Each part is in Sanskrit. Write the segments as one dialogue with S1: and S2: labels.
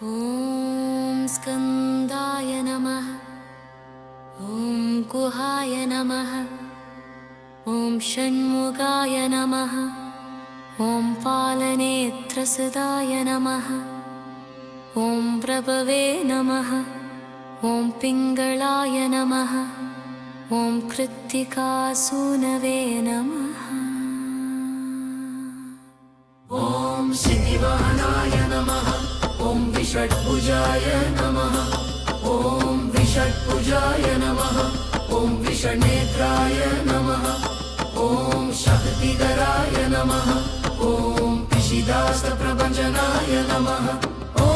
S1: ॐ स्कन्दाय नमः। ॐ गुहाय नमः। ॐ षण्मुगाय नमः। ॐ पालनेत्रसदाय नमः। ॐ प्रभवे नमः। ॐ पिङ्गळाय नमः। ॐ कृत्तिकासूनवे नमः।
S2: ॐ सिद्धिवाहनाय नमः। ॐ विषट्भुजाय नमः। ॐ विषट्भुजाय नमः। ॐ विषनेत्राय नमः। ॐ शक्तिधराय नमः। ॐ पिशिदास्तप्रभञ्जनाय नमः। ॐ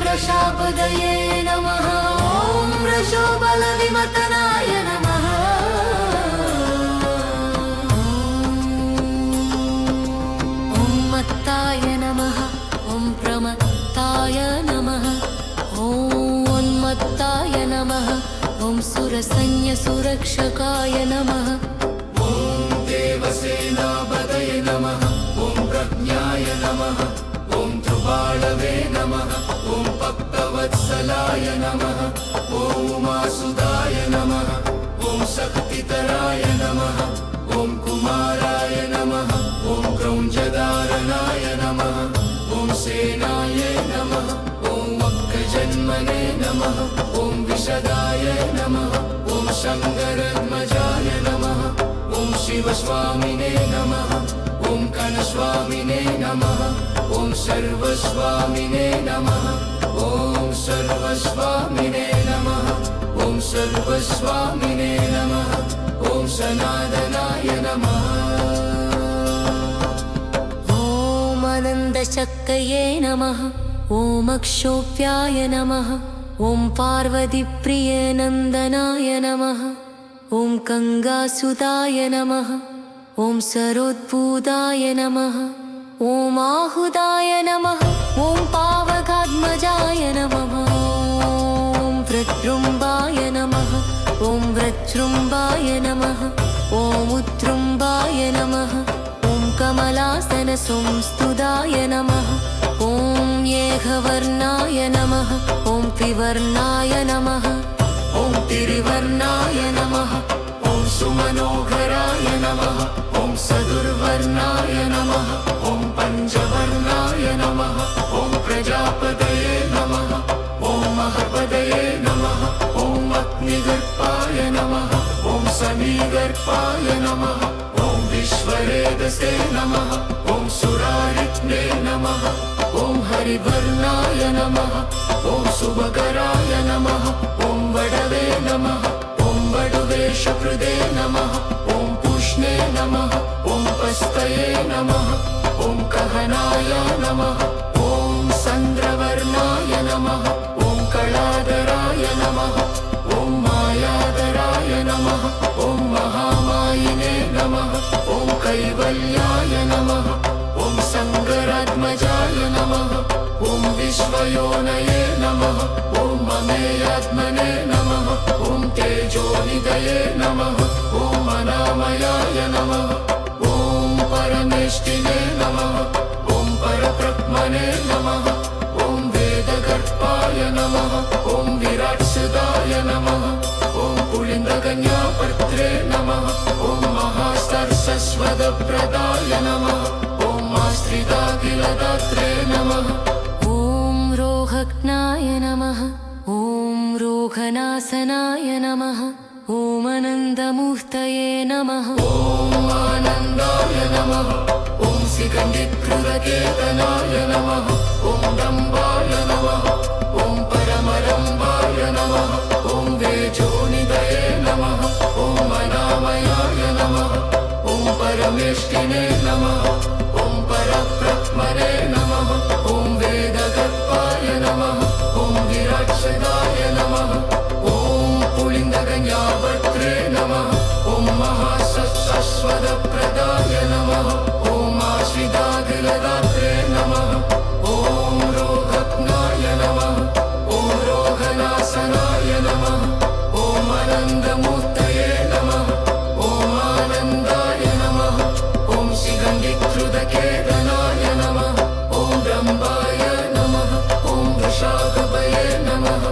S2: वृषापदये नमः। ॐ वृषोबलविमतनाय नमः।
S1: ॐ मत्ताय नमः। ॐ प्रमत्ताय नमः। ॐ उन्मत्ताय नमः। ॐ सुरसैन्यसुरक्षकाय नमः।
S2: ॐ देवसेनापतये नमः। ॐ प्रज्ञाय नमः। ॐ ध्रुवाळवे नमः। ॐ भक्तवत्सलाय नमः। ॐ उमासुदाय नमः। ॐ शक्तिधराय नमः। ॐ कुमाराय नमः। ॐ क्रौञ्चधारणाय नमः। ॐ सेनाय नमः। ॐ वक्रजन्मने नमः। ॐ विशदाय नमः। ॐ शङ्करध्वजाय नमः। ॐ शिवस्वामिने नमः। ॐ कनस्वामिने नमः। ॐ सर्वस्वामिने नमः। ॐ सर्वस्वामिने नमः। ॐ सर्वस्वामिने नमः। ॐ सनातनाय नमः।
S1: ॐ आनन्दशक्तये नमः। ॐ अक्षोभ्याय नमः। ॐ पार्वतीप्रिय नन्दनाय नमः। ॐ गङ्गासुताय नमः। ॐ सरोद्भूताय नमः। ॐ आहुदाय नमः। ॐ पावकात्मजाय नमः। ॐ वृत्रृम्बाय नमः। ॐ वृत्रृम्बाय नमः। ॐ उत्तृम्बाय नमः। ॐ कमलासनसंस्तुताय नमः। ॐ येघवर्णाय नमः। ॐ त्रिवर्णाय नमः।
S2: ॐ तिरिवर्णाय नमः। ॐ सुमनोहराय नमः। ॐ सदुर्वर्णाय नमः। ॐ पञ्चवर्णाय नमः। ॐ प्रजापतये नमः। ॐ महपतये नमः। ॐ अग्निगर्भाय नमः। ॐ समीगर्भाय नमः। ॐ विश्वरेदसे नमः। ॐ सुरारित्ने नमः। ॐ हरिवर्णाय नमः। ॐ शुभकराय नमः। ॐ वडवे नमः। ॐ वडुवेशकृते नमः। ॐ पुष्णे नमः। ॐ पस्तये नमः। ॐ कहनाय नमः। ॐ चन्द्रवर्णाय नमः। ॐ कलाधराय नमः। ॐ मायाधराय नमः। ॐ महामायिने नमः। ॐ कैवल्याय नमः। ॐ शङ्करात्मजाय नमः। ॐ विश्वयोनये नमः। ॐ ममेयात्मने नमः। ॐ तेजोनिधये नमः। ॐ अनामयाय नमः। ॐ परमेष्टिने नमः। ॐ परब्रह्मणे नमः। ॐ वेदगर्भाय नमः। ॐ विराट्सुताय नमः। ॐ पुलिन्दकन्यापत्रे नमः। ॐ महास्तर्शस्वदप्रदाय नमः। ॐ आश्रिताखिलदात्रे नमः।
S1: ॐ रोहग्नाय नमः। ॐ रोहनासनाय नमः। ॐ अनन्दमूर्तये नमः।
S2: ॐ आनन्दाय नमः। ॐ शिखण्डिकृतकेतनाय नमः। ॐ डम्बाय नमः। ॐ परमरम्बाय नमः। ॐ वेजोनिधये नमः। ॐ अनामयाय नमः। ॐ परमेष्टिने नमः। ॐ परब्रह्मणे नमः। ॐ वेदगर्भाय नमः। ॐ विराट्सदाय नमः। ॐ पुलिन्दकन्यापत्रे नमः। ॐ महासस्वदप्रदाय नमः। ॐ आश्रिताखिलदात्रे नमः। ॐ वृषागभये नमः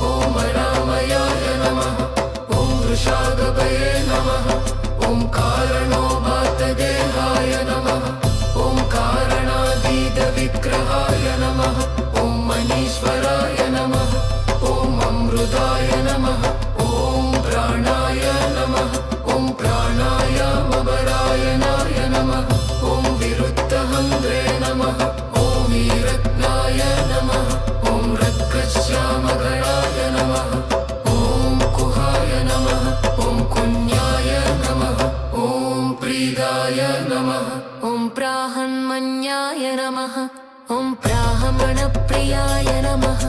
S2: ॐ अनामयाय नमः ॐ वृषागभये नमः ॐ कारणोपातदेहाय नमः ॐ कारणातीतविग्रहाय नमः ॐ मनीश्वराय नमः ॐ अमृताय नमः ॐ प्राणाय नमः ॐ प्राणायामपरायणाय नमः ॐ विरुद्धहन्द्रे नमः ॐ वीरत्नाय नमः ॐ रक्तश्यामगणाय नमः ॐ कुहाय नमः ॐ कुन्याय नमः ॐ प्रीदाय नमः
S1: ॐ प्राहन्मन्याय नमः ॐ प्राहमणप्रियाय नमः